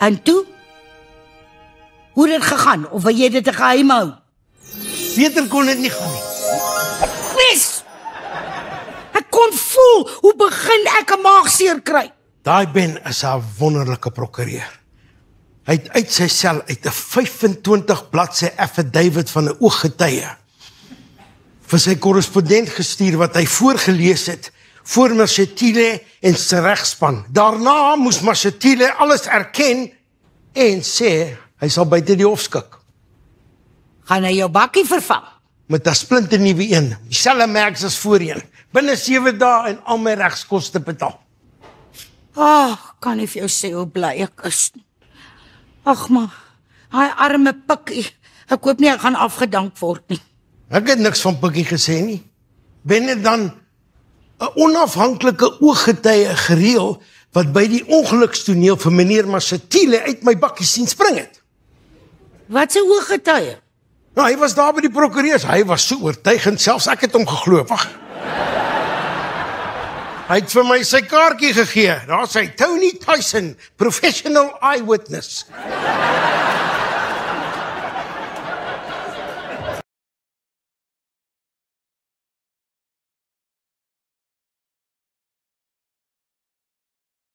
En toe? Hoe het dit gegaan? Of wil jy dit 'n geheim hou? Beter kon dit nie gaan nie. Wes! Ek kon voel hoe begin ek 'n maagseer kry. Daai Ben is 'n wonderlike prokureur. Hy het uit sy sel uit 'n 25 bladsy affidavit van 'n ooggetuie vir sy korrespondent gestuur wat hy voorgelees het voor Mashatile en sy regspan. Daarna moes Mashatile alles erken en sê hy sal buite die hof skik. Gaan hy jou bakkie vervang? Met 'n splinternuwe een, dieselfde merk as voorheen, binne 7 dae en al my regskoste betaal. Ag, kan nie vir jou sê hoe bly ek is nie. Ag maar, hy arme pikkie. Ek hoop nie hy gaan afgedank word nie. Ek het niks van Pikkie gesê nie. Ben het dan 'n onafhanklike ooggetuie gereël wat by die ongelukstoneel vir meneer Mashatile uit my bakkie sien spring het. Wat 'n ooggetuie? Nou, hy was daar by die prokureurs. Hy was so oortuigend, selfs ek het hom geglo. Wag. Hy het vir my sy kaartjie gegee. Daar sê Tony Tyson, professional eyewitness.